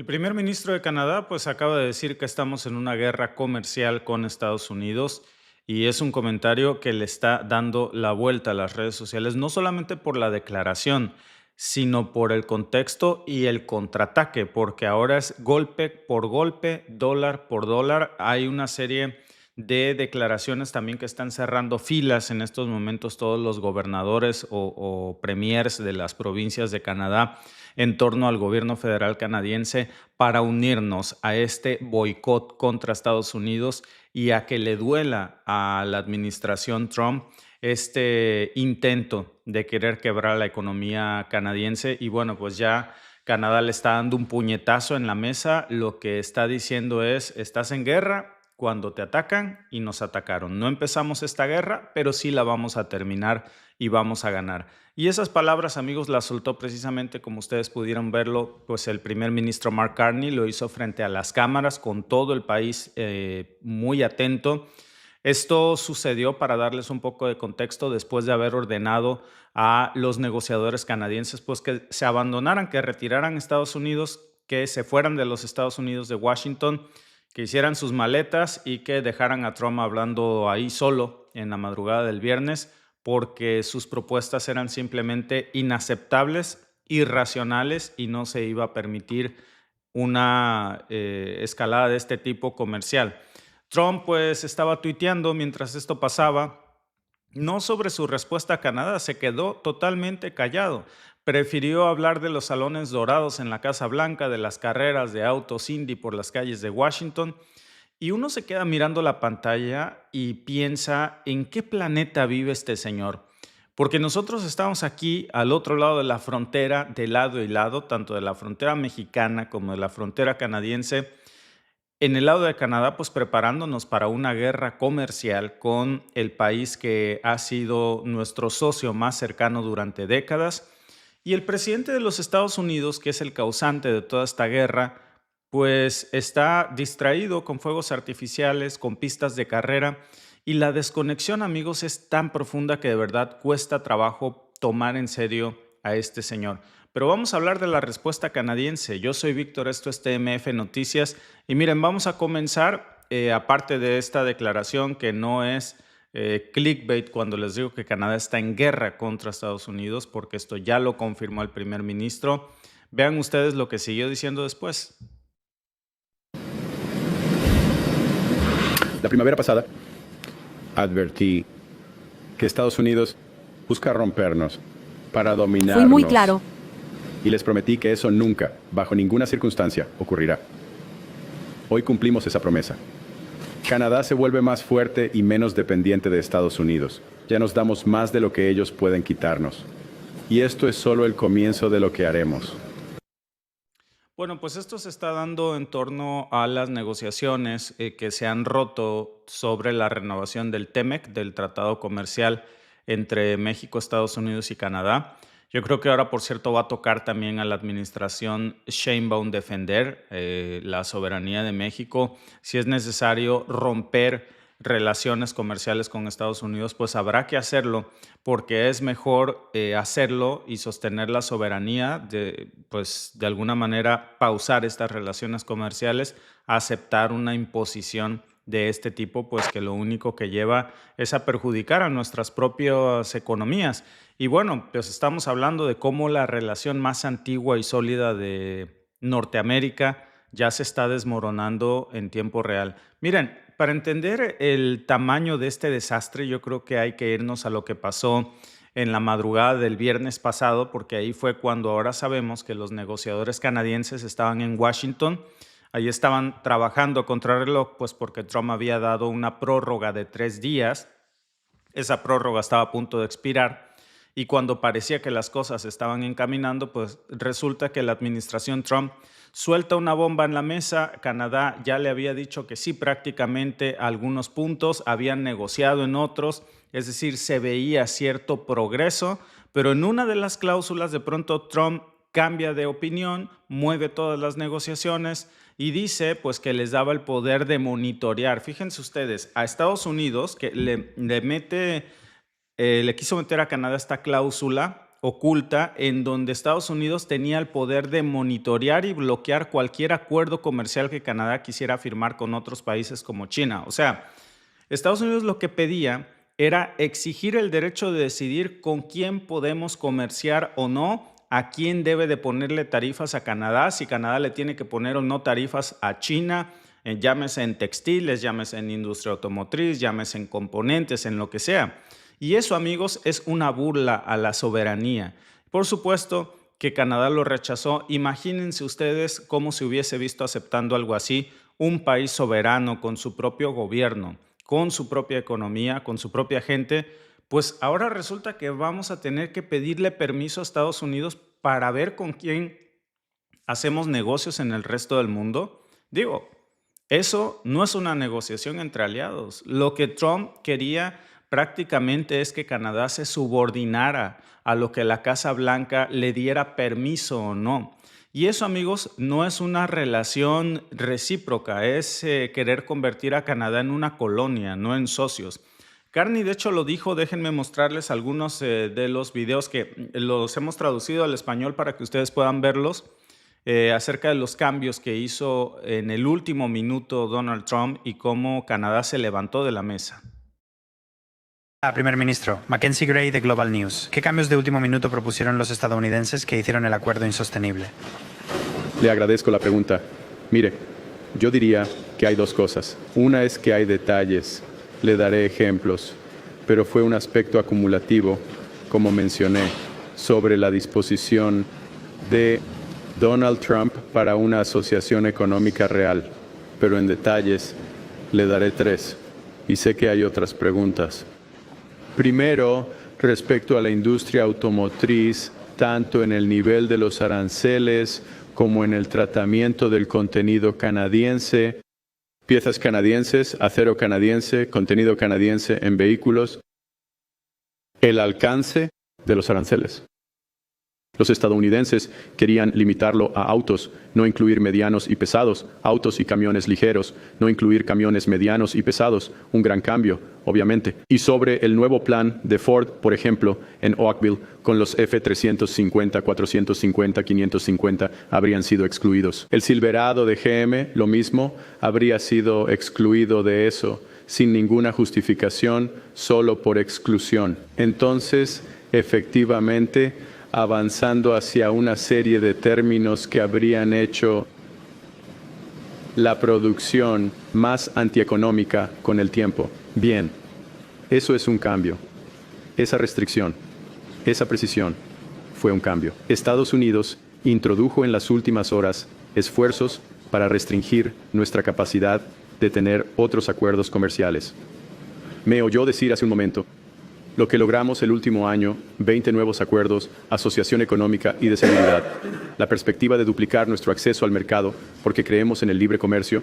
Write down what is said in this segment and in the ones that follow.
El primer ministro de Canadá pues acaba de decir que estamos en una guerra comercial con Estados Unidos y es un comentario que le está dando la vuelta a las redes sociales, no solamente por la declaración, sino por el contexto y el contraataque, porque ahora es golpe por golpe, dólar por dólar. Hay una serie de declaraciones también que están cerrando filas en estos momentos todos los gobernadores o premiers de las provincias de Canadá en torno al gobierno federal canadiense para unirnos a este boicot contra Estados Unidos y a que le duela a la administración Trump este intento de querer quebrar la economía canadiense. Y bueno, pues ya Canadá le está dando un puñetazo en la mesa. Lo que está diciendo es, estás en guerra cuando te atacan y nos atacaron. No empezamos esta guerra, pero sí la vamos a terminar y vamos a ganar. Y esas palabras, amigos, las soltó precisamente, como ustedes pudieron verlo, pues el primer ministro Mark Carney lo hizo frente a las cámaras con todo el país muy atento. Esto sucedió, para darles un poco de contexto, después de haber ordenado a los negociadores canadienses pues que se abandonaran, que retiraran Estados Unidos, que se fueran de los Estados Unidos de Washington, que hicieran sus maletas y que dejaran a Trump hablando ahí solo en la madrugada del viernes, porque sus propuestas eran simplemente inaceptables, irracionales y no se iba a permitir una escalada de este tipo comercial. Trump pues estaba tuiteando mientras esto pasaba, no sobre su respuesta a Canadá, se quedó totalmente callado. Prefirió hablar de los salones dorados en la Casa Blanca, de las carreras de autos Indy por las calles de Washington, y uno se queda mirando la pantalla y piensa en qué planeta vive este señor. Porque nosotros estamos aquí al otro lado de la frontera, de lado y lado, tanto de la frontera mexicana como de la frontera canadiense, en el lado de Canadá, pues preparándonos para una guerra comercial con el país que ha sido nuestro socio más cercano durante décadas. Y el presidente de los Estados Unidos, que es el causante de toda esta guerra, pues está distraído con fuegos artificiales, con pistas de carrera. Y la desconexión, amigos, es tan profunda que de verdad cuesta trabajo tomar en serio a este señor. Pero vamos a hablar de la respuesta canadiense. Yo soy Víctor, esto es TMF Noticias. Y miren, vamos a comenzar, aparte de esta declaración que no es clickbait cuando les digo que Canadá está en guerra contra Estados Unidos, porque esto ya lo confirmó el primer ministro. Vean ustedes lo que siguió diciendo después. La primavera pasada advertí que Estados Unidos busca rompernos para dominarnos. Fui muy claro. Y les prometí que eso nunca, bajo ninguna circunstancia, ocurrirá. Hoy cumplimos esa promesa. Canadá se vuelve más fuerte y menos dependiente de Estados Unidos. Ya nos damos más de lo que ellos pueden quitarnos. Y esto es solo el comienzo de lo que haremos. Bueno, pues esto se está dando en torno a las negociaciones que se han roto sobre la renovación del TEMEC, del Tratado Comercial entre México, Estados Unidos y Canadá. Yo creo que ahora, por cierto, va a tocar también a la administración Sheinbaum defender la soberanía de México. Si es necesario romper relaciones comerciales con Estados Unidos, pues habrá que hacerlo, porque es mejor hacerlo y sostener la soberanía, pues de alguna manera pausar estas relaciones comerciales, aceptar una imposición de este tipo, pues que lo único que lleva es a perjudicar a nuestras propias economías. Y bueno, pues estamos hablando de cómo la relación más antigua y sólida de Norteamérica ya se está desmoronando en tiempo real. Miren, para entender el tamaño de este desastre, yo creo que hay que irnos a lo que pasó en la madrugada del viernes pasado, porque ahí fue cuando ahora sabemos que los negociadores canadienses estaban en Washington. Ahí estaban trabajando contra reloj, pues porque Trump había dado una prórroga de 3 días. Esa prórroga estaba a punto de expirar y cuando parecía que las cosas estaban encaminando, pues resulta que la administración Trump suelta una bomba en la mesa. Canadá ya le había dicho que sí prácticamente a algunos puntos, habían negociado en otros, es decir, se veía cierto progreso, pero en una de las cláusulas de pronto Trump cambia de opinión, mueve todas las negociaciones y dice pues que les daba el poder de monitorear. Fíjense ustedes, a Estados Unidos que le quiso meter a Canadá esta cláusula oculta en donde Estados Unidos tenía el poder de monitorear y bloquear cualquier acuerdo comercial que Canadá quisiera firmar con otros países como China. O sea, Estados Unidos lo que pedía era exigir el derecho de decidir con quién podemos comerciar o no, a quién debe de ponerle tarifas a Canadá, si Canadá le tiene que poner o no tarifas a China, llámese en textiles, llámese en industria automotriz, llámese en componentes, en lo que sea. Y eso, amigos, es una burla a la soberanía. Por supuesto que Canadá lo rechazó. Imagínense ustedes cómo se hubiese visto aceptando algo así un país soberano con su propio gobierno, con su propia economía, con su propia gente. Pues ahora resulta que vamos a tener que pedirle permiso a Estados Unidos para ver con quién hacemos negocios en el resto del mundo. Digo, eso no es una negociación entre aliados. Lo que Trump quería prácticamente es que Canadá se subordinara a lo que la Casa Blanca le diera permiso o no. Y eso, amigos, no es una relación recíproca, es querer convertir a Canadá en una colonia, no en socios. Carney, de hecho, lo dijo. Déjenme mostrarles algunos de los videos que los hemos traducido al español para que ustedes puedan verlos, acerca de los cambios que hizo en el último minuto Donald Trump y cómo Canadá se levantó de la mesa. Primer ministro, Mackenzie Gray de Global News. ¿Qué cambios de último minuto propusieron los estadounidenses que hicieron el acuerdo insostenible? Le agradezco la pregunta. Mire, yo diría que hay dos cosas. Una es que hay detalles. Le daré ejemplos. Pero fue un aspecto acumulativo, como mencioné, sobre la disposición de Donald Trump para una asociación económica real. Pero en detalles le daré tres. Y sé que hay otras preguntas. Primero, respecto a la industria automotriz, tanto en el nivel de los aranceles como en el tratamiento del contenido canadiense, piezas canadienses, acero canadiense, contenido canadiense en vehículos, el alcance de los aranceles. Los estadounidenses querían limitarlo a autos, no incluir medianos y pesados, autos y camiones ligeros, no incluir camiones medianos y pesados, un gran cambio, obviamente. Y sobre el nuevo plan de Ford, por ejemplo, en Oakville, con los F-350, 450, 550, habrían sido excluidos. El Silverado de GM, lo mismo, habría sido excluido de eso, sin ninguna justificación, solo por exclusión. Entonces, efectivamente, avanzando hacia una serie de términos que habrían hecho la producción más antieconómica con el tiempo. Bien, eso es un cambio. Esa restricción, esa precisión, fue un cambio. Estados Unidos introdujo en las últimas horas esfuerzos para restringir nuestra capacidad de tener otros acuerdos comerciales. Me oyó decir hace un momento: lo que logramos el último año, 20 nuevos acuerdos, asociación económica y de seguridad. La perspectiva de duplicar nuestro acceso al mercado porque creemos en el libre comercio.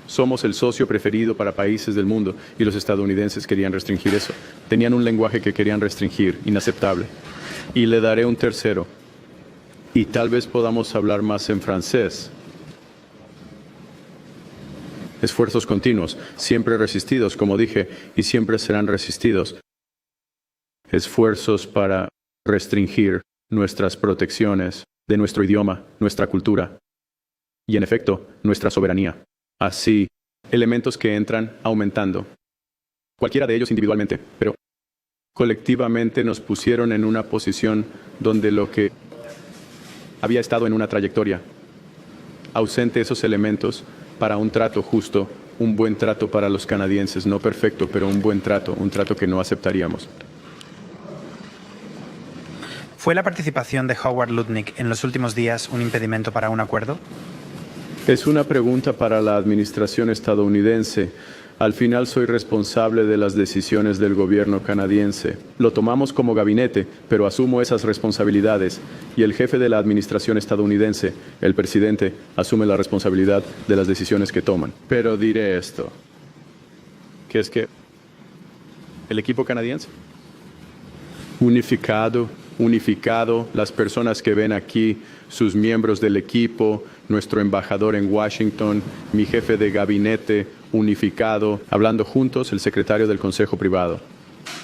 Somos el socio preferido para países del mundo y los estadounidenses querían restringir eso. Tenían un lenguaje que querían restringir, inaceptable. Y le daré un tercero. Y tal vez podamos hablar más en francés. Esfuerzos continuos, siempre resistidos, como dije, y siempre serán resistidos. Esfuerzos para restringir nuestras protecciones de nuestro idioma, nuestra cultura y, en efecto, nuestra soberanía. Así, elementos que entran aumentando. Cualquiera de ellos individualmente, pero colectivamente nos pusieron en una posición donde lo que había estado en una trayectoria, ausente esos elementos para un trato justo, un buen trato para los canadienses, no perfecto, pero un buen trato, un trato que no aceptaríamos. ¿Fue la participación de Howard Lutnick en los últimos días un impedimento para un acuerdo? Es una pregunta para la administración estadounidense. Al final soy responsable de las decisiones del gobierno canadiense. Lo tomamos como gabinete, pero asumo esas responsabilidades. Y el jefe de la administración estadounidense, el presidente, asume la responsabilidad de las decisiones que toman. Pero diré esto, que es que el equipo canadiense, unificado, las personas que ven aquí, sus miembros del equipo, nuestro embajador en Washington, mi jefe de gabinete, unificado, hablando juntos, el secretario del Consejo Privado.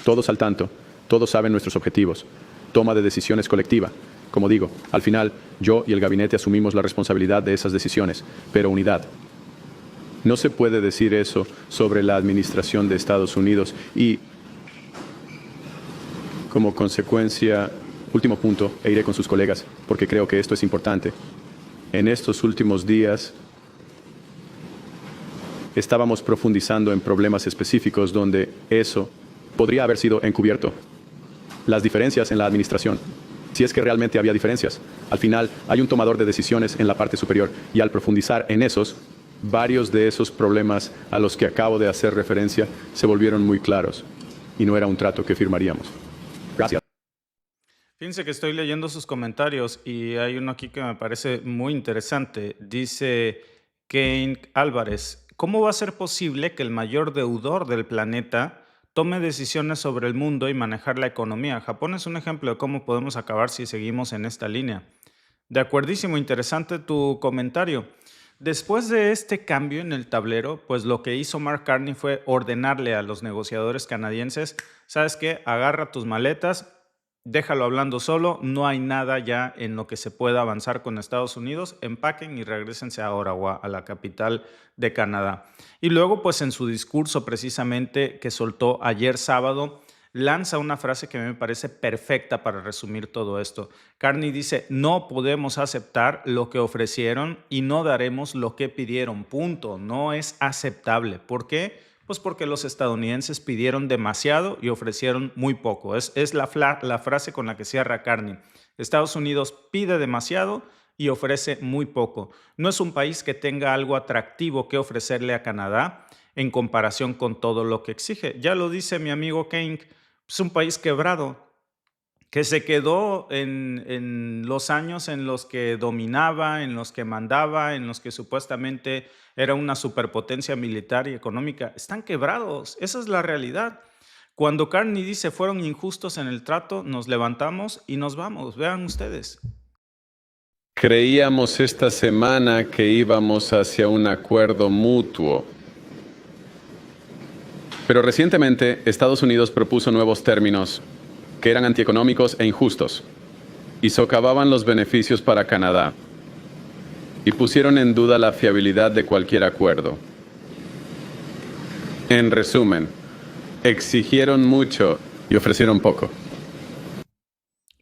Todos al tanto, todos saben nuestros objetivos. toma de decisiones colectiva. Como digo, al final, yo y el gabinete asumimos la responsabilidad de esas decisiones, pero unidad. No se puede decir eso sobre la administración de Estados Unidos y, como consecuencia, último punto, e iré con sus colegas, porque creo que esto es importante. En estos últimos días, estábamos profundizando en problemas específicos donde eso podría haber sido encubierto. Las diferencias en la administración. Si es que realmente había diferencias. Al final, hay un tomador de decisiones en la parte superior y al profundizar en esos, varios de esos problemas a los que acabo de hacer referencia se volvieron muy claros y no era un trato que firmaríamos. Gracias. Fíjense que estoy leyendo sus comentarios y hay uno aquí que me parece muy interesante. Dice Kane Álvarez, ¿cómo va a ser posible que el mayor deudor del planeta tome decisiones sobre el mundo y manejar la economía? Japón es un ejemplo de cómo podemos acabar si seguimos en esta línea. De acuerdísimo, interesante tu comentario. Después de este cambio en el tablero, pues lo que hizo Mark Carney fue ordenarle a los negociadores canadienses, ¿sabes qué? Agarra tus maletas, déjalo hablando solo, no hay nada ya en lo que se pueda avanzar con Estados Unidos, empaquen y regrésense a Ottawa, a la capital de Canadá. Y luego, pues en su discurso precisamente que soltó ayer sábado, lanza una frase que me parece perfecta para resumir todo esto. Carney dice, no podemos aceptar lo que ofrecieron y no daremos lo que pidieron, punto. No es aceptable. ¿Por qué? Pues porque los estadounidenses pidieron demasiado y ofrecieron muy poco. Es la frase con la que cierra Carney. Estados Unidos pide demasiado y ofrece muy poco. No es un país que tenga algo atractivo que ofrecerle a Canadá en comparación con todo lo que exige. Ya lo dice mi amigo Kane, es un país quebrado que se quedó en los años en los que dominaba, en los que mandaba, en los que supuestamente era una superpotencia militar y económica. Están quebrados, esa es la realidad. Cuando Carney dice fueron injustos en el trato, nos levantamos y nos vamos. Vean ustedes. Creíamos esta semana que íbamos hacia un acuerdo mutuo. Pero recientemente Estados Unidos propuso nuevos términos que eran antieconómicos e injustos y socavaban los beneficios para Canadá y pusieron en duda la fiabilidad de cualquier acuerdo. En resumen, exigieron mucho y ofrecieron poco.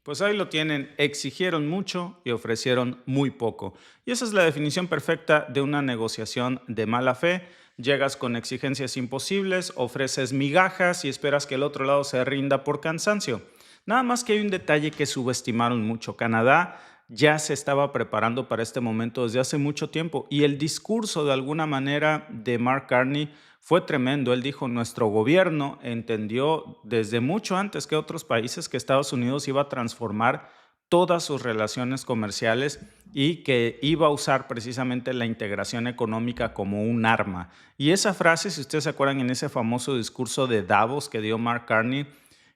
Pues ahí lo tienen, exigieron mucho y ofrecieron muy poco. Y esa es la definición perfecta de una negociación de mala fe. Llegas con exigencias imposibles, ofreces migajas y esperas que el otro lado se rinda por cansancio. Nada más que hay un detalle que subestimaron mucho. Canadá ya se estaba preparando para este momento desde hace mucho tiempo y el discurso de alguna manera de Mark Carney fue tremendo. Él dijo, nuestro gobierno entendió desde mucho antes que otros países que Estados Unidos iba a transformar todas sus relaciones comerciales y que iba a usar precisamente la integración económica como un arma. Y esa frase, si ustedes se acuerdan en ese famoso discurso de Davos que dio Mark Carney,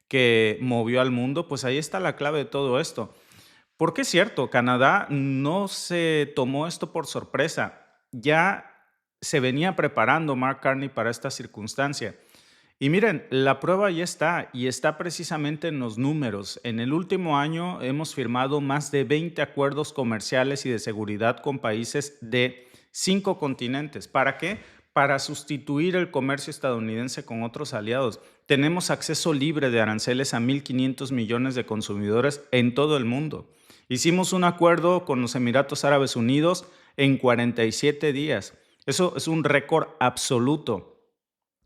que movió al mundo, pues ahí está la clave de todo esto. Porque es cierto, Canadá no se tomó esto por sorpresa. Ya se venía preparando Mark Carney para esta circunstancia. Y miren, la prueba ya está y está precisamente en los números. En el último año hemos firmado más de 20 acuerdos comerciales y de seguridad con países de 5 continentes. ¿Para qué? Para sustituir el comercio estadounidense con otros aliados. Tenemos acceso libre de aranceles a 1.500 millones de consumidores en todo el mundo. Hicimos un acuerdo con los Emiratos Árabes Unidos en 47 días. Eso es un récord absoluto.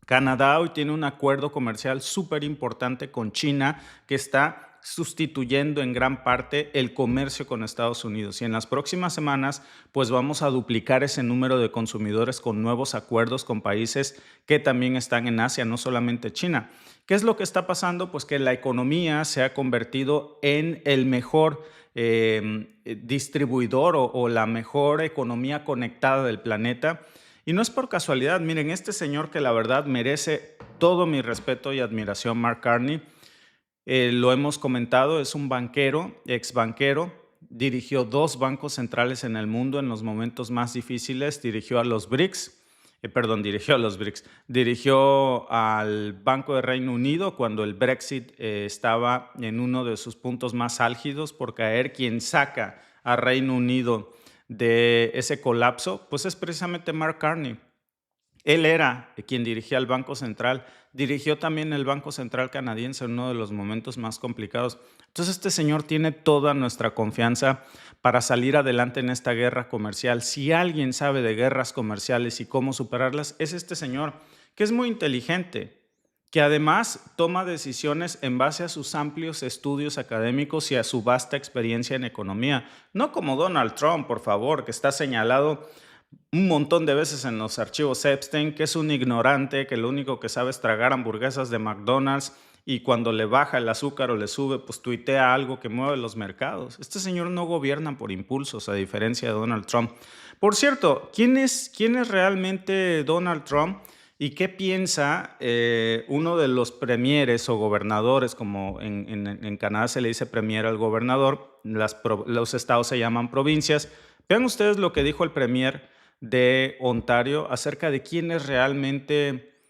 Canadá hoy tiene un acuerdo comercial súper importante con China que está sustituyendo en gran parte el comercio con Estados Unidos. Y en las próximas semanas, pues vamos a duplicar ese número de consumidores con nuevos acuerdos con países que también están en Asia, no solamente China. ¿Qué es lo que está pasando? Pues que la economía se ha convertido en el mejor distribuidor o la mejor economía conectada del planeta. Y no es por casualidad. Miren, este señor que la verdad merece todo mi respeto y admiración, Mark Carney, lo hemos comentado, es un banquero, ex banquero, dirigió 2 bancos centrales en el mundo en los momentos más difíciles, dirigió a los BRICS, perdón, dirigió a los BRICS, dirigió al Banco de Reino Unido cuando el Brexit estaba en uno de sus puntos más álgidos por caer. Quien saca a Reino Unido de ese colapso, pues es precisamente Mark Carney. Él era quien dirigía el Banco Central, dirigió también el Banco Central canadiense en uno de los momentos más complicados. Entonces este señor tiene toda nuestra confianza para salir adelante en esta guerra comercial. Si alguien sabe de guerras comerciales y cómo superarlas, es este señor, que es muy inteligente, que además toma decisiones en base a sus amplios estudios académicos y a su vasta experiencia en economía. No como Donald Trump, por favor, que está señalado un montón de veces en los archivos Epstein, que es un ignorante, que lo único que sabe es tragar hamburguesas de McDonald's y cuando le baja el azúcar o le sube, pues tuitea algo que mueve los mercados. Este señor no gobierna por impulsos, a diferencia de Donald Trump. Por cierto, ¿quién es realmente Donald Trump y qué piensa uno de los premieres o gobernadores, como en Canadá se le dice premier al gobernador, los estados se llaman provincias? Vean ustedes lo que dijo el premier de Ontario acerca de quién es realmente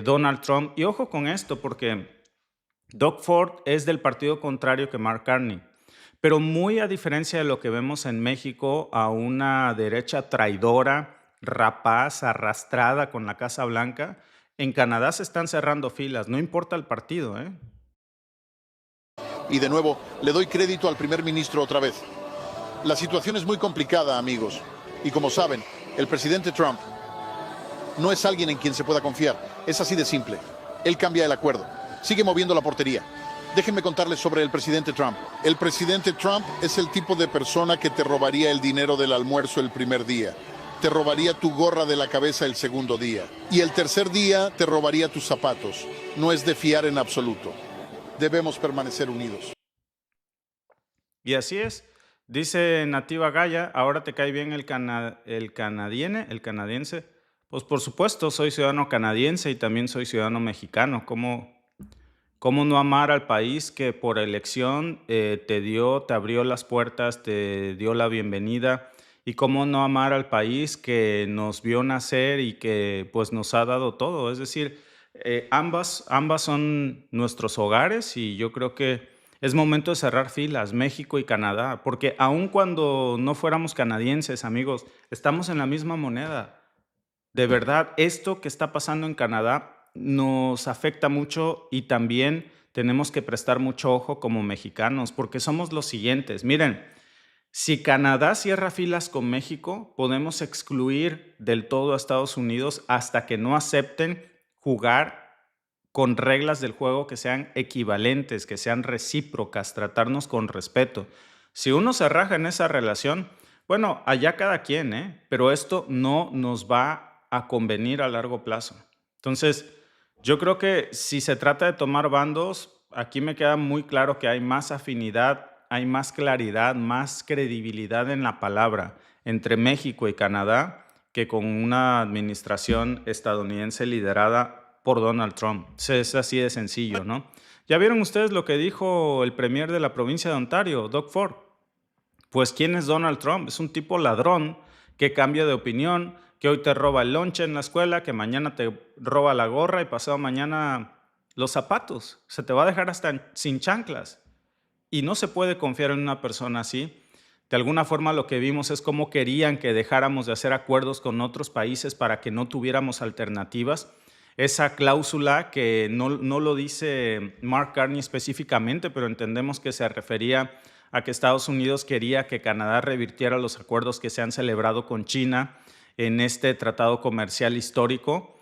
Donald Trump. Y ojo con esto, porque Doug Ford es del partido contrario que Mark Carney, pero muy a diferencia de lo que vemos en México, a una derecha traidora, rapaz, arrastrada con la Casa Blanca, en Canadá se están cerrando filas, no importa el partido, ¿eh? Y de nuevo, le doy crédito al primer ministro otra vez. La situación es muy complicada, amigos. Y como saben, el presidente Trump no es alguien en quien se pueda confiar. Es así de simple. Él cambia el acuerdo. Sigue moviendo la portería. Déjenme contarles sobre el presidente Trump. El presidente Trump es el tipo de persona que te robaría el dinero del almuerzo el primer día. Te robaría tu gorra de la cabeza el segundo día. Y el tercer día te robaría tus zapatos. No es de fiar en absoluto. Debemos permanecer unidos. Y así es. Dice Nativa Gaya, ¿ahora te cae bien el canadiense? Pues por supuesto, soy ciudadano canadiense y también soy ciudadano mexicano. ¿Cómo no amar al país que por elección te abrió las puertas, te dio la bienvenida? ¿Y cómo no amar al país que nos vio nacer y que pues nos ha dado todo? Es decir, ambas son nuestros hogares y yo creo que es momento de cerrar filas, México y Canadá, porque aun cuando no fuéramos canadienses, amigos, estamos en la misma moneda. De verdad, esto que está pasando en Canadá nos afecta mucho y también tenemos que prestar mucho ojo como mexicanos, porque somos los siguientes. Miren, si Canadá cierra filas con México, podemos excluir del todo a Estados Unidos hasta que no acepten jugar con reglas del juego que sean equivalentes, que sean recíprocas, tratarnos con respeto. Si uno se raja en esa relación, bueno, allá cada quien, ¿eh? Pero esto no nos va a convenir a largo plazo. Entonces, yo creo que si se trata de tomar bandos, aquí me queda muy claro que hay más afinidad, hay más claridad, más credibilidad en la palabra entre México y Canadá que con una administración estadounidense liderada por Donald Trump. Es así de sencillo, ¿no? ¿Ya vieron ustedes lo que dijo el premier de la provincia de Ontario, Doug Ford? Pues ¿quién es Donald Trump? Es un tipo ladrón que cambia de opinión, que hoy te roba el lonche en la escuela, que mañana te roba la gorra y pasado mañana los zapatos. Se te va a dejar hasta sin chanclas. Y no se puede confiar en una persona así. De alguna forma lo que vimos es cómo querían que dejáramos de hacer acuerdos con otros países para que no tuviéramos alternativas. Esa cláusula que no lo dice Mark Carney específicamente, pero entendemos que se refería a que Estados Unidos quería que Canadá revirtiera los acuerdos que se han celebrado con China en este tratado comercial histórico.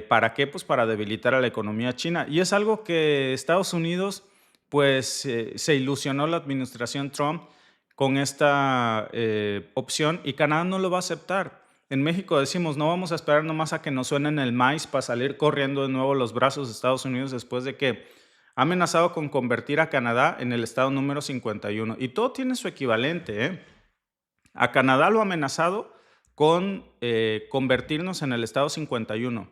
¿Para qué? Pues para debilitar a la economía china. Y es algo que Estados Unidos, pues se ilusionó la administración Trump con esta opción y Canadá no lo va a aceptar. En México decimos, no vamos a esperar nomás a que nos suenen el maíz para salir corriendo de nuevo los brazos de Estados Unidos después de que ha amenazado con convertir a Canadá en el estado número 51. Y todo tiene su equivalente, ¿eh? A Canadá lo ha amenazado con convertirnos en el estado 51.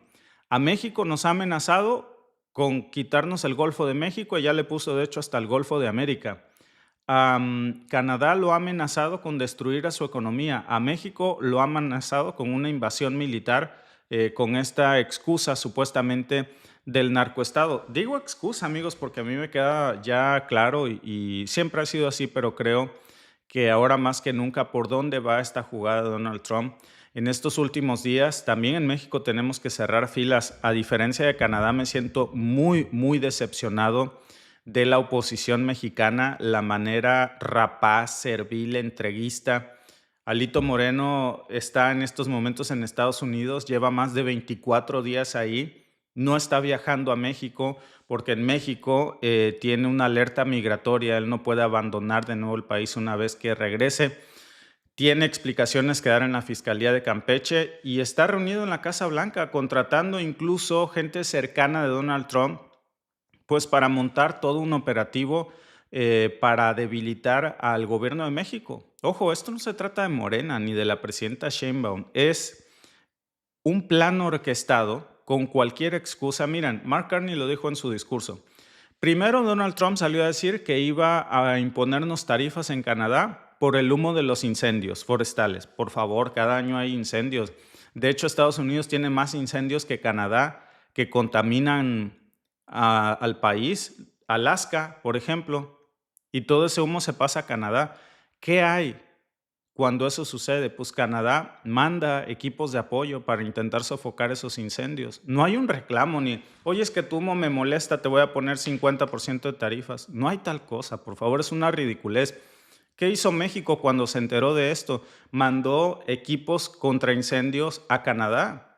A México nos ha amenazado con quitarnos el Golfo de México y ya le puso de hecho hasta el Golfo de América. Canadá lo ha amenazado con destruir a su economía. A México lo ha amenazado con una invasión militar con esta excusa supuestamente del narcoestado. Digo excusa, amigos, porque a mí me queda ya claro y siempre ha sido así, pero creo que ahora más que nunca por dónde va esta jugada de Donald Trump. En estos últimos días, también en México tenemos que cerrar filas. A diferencia de Canadá, me siento muy, muy decepcionado de la oposición mexicana, la manera rapaz, servil, entreguista. Alito Moreno está en estos momentos en Estados Unidos, lleva más de 24 días ahí, no está viajando a México porque en México tiene una alerta migratoria, él no puede abandonar de nuevo el país una vez que regrese. Tiene explicaciones que dar en la Fiscalía de Campeche y está reunido en la Casa Blanca, contratando incluso gente cercana de Donald Trump, pues para montar todo un operativo para debilitar al gobierno de México. Ojo, esto no se trata de Morena ni de la presidenta Sheinbaum, es un plan orquestado con cualquier excusa. Miren, Mark Carney lo dijo en su discurso. Primero, Donald Trump salió a decir que iba a imponernos tarifas en Canadá por el humo de los incendios forestales. Por favor, cada año hay incendios. De hecho, Estados Unidos tiene más incendios que Canadá, que contaminan al país. Alaska, por ejemplo, y todo ese humo se pasa a Canadá. ¿Qué hay cuando eso sucede? Pues Canadá manda equipos de apoyo para intentar sofocar esos incendios. No hay un reclamo ni, oye, es que tu humo me molesta, te voy a poner 50% de tarifas. No hay tal cosa, por favor, es una ridiculez. ¿Qué hizo México cuando se enteró de esto? Mandó equipos contra incendios a Canadá.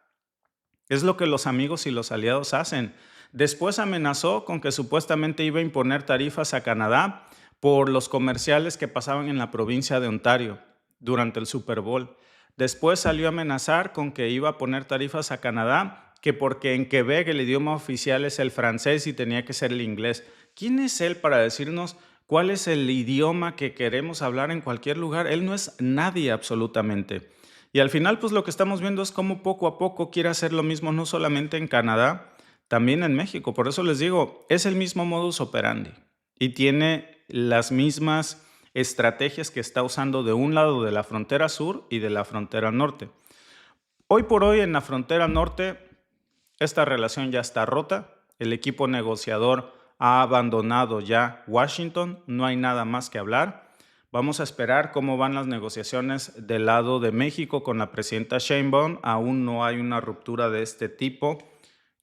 Es lo que los amigos y los aliados hacen. Después amenazó con que supuestamente iba a imponer tarifas a Canadá por los comerciales que pasaban en la provincia de Ontario durante el Super Bowl. Después salió a amenazar con que iba a poner tarifas a Canadá, que porque en Quebec el idioma oficial es el francés y tenía que ser el inglés. ¿Quién es él para decirnos cuál es el idioma que queremos hablar en cualquier lugar? Él no es nadie absolutamente. Y al final, pues lo que estamos viendo es cómo poco a poco quiere hacer lo mismo, no solamente en Canadá, también en México. Por eso les digo, es el mismo modus operandi y tiene las mismas estrategias que está usando de un lado de la frontera sur y de la frontera norte. Hoy por hoy en la frontera norte, esta relación ya está rota. El equipo negociador ha abandonado ya Washington, no hay nada más que hablar. Vamos a esperar cómo van las negociaciones del lado de México con la presidenta Sheinbaum. Aún no hay una ruptura de este tipo.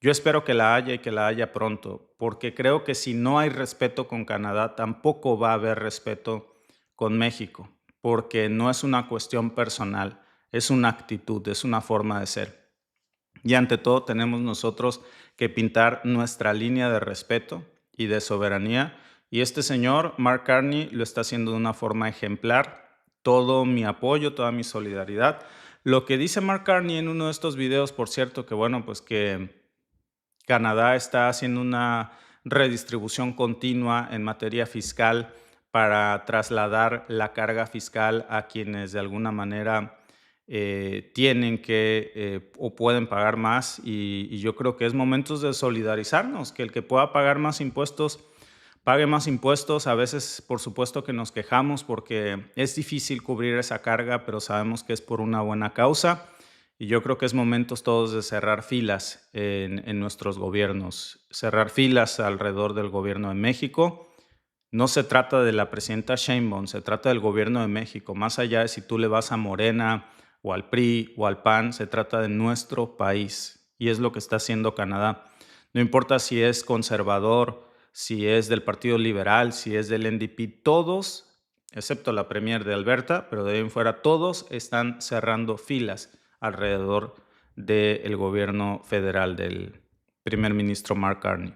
Yo espero que la haya y que la haya pronto, porque creo que si no hay respeto con Canadá, tampoco va a haber respeto con México, porque no es una cuestión personal, es una actitud, es una forma de ser. Y ante todo tenemos nosotros que pintar nuestra línea de respeto y de soberanía. Y este señor, Mark Carney, lo está haciendo de una forma ejemplar. Todo mi apoyo, toda mi solidaridad. Lo que dice Mark Carney en uno de estos videos, por cierto, que bueno, pues que Canadá está haciendo una redistribución continua en materia fiscal para trasladar la carga fiscal a quienes de alguna manera tienen que o pueden pagar más y yo creo que es momento de solidarizarnos, que el que pueda pagar más impuestos, pague más impuestos. A veces, por supuesto que nos quejamos porque es difícil cubrir esa carga, pero sabemos que es por una buena causa y yo creo que es momento todos de cerrar filas en nuestros gobiernos, cerrar filas alrededor del gobierno de México. No se trata de la presidenta Sheinbaum, se trata del gobierno de México. Más allá de si tú le vas a Morena o al PRI o al PAN, se trata de nuestro país y es lo que está haciendo Canadá. No importa si es conservador, si es del Partido Liberal, si es del NDP, todos, excepto la premier de Alberta, pero de ahí en fuera todos están cerrando filas alrededor del gobierno federal del primer ministro Mark Carney.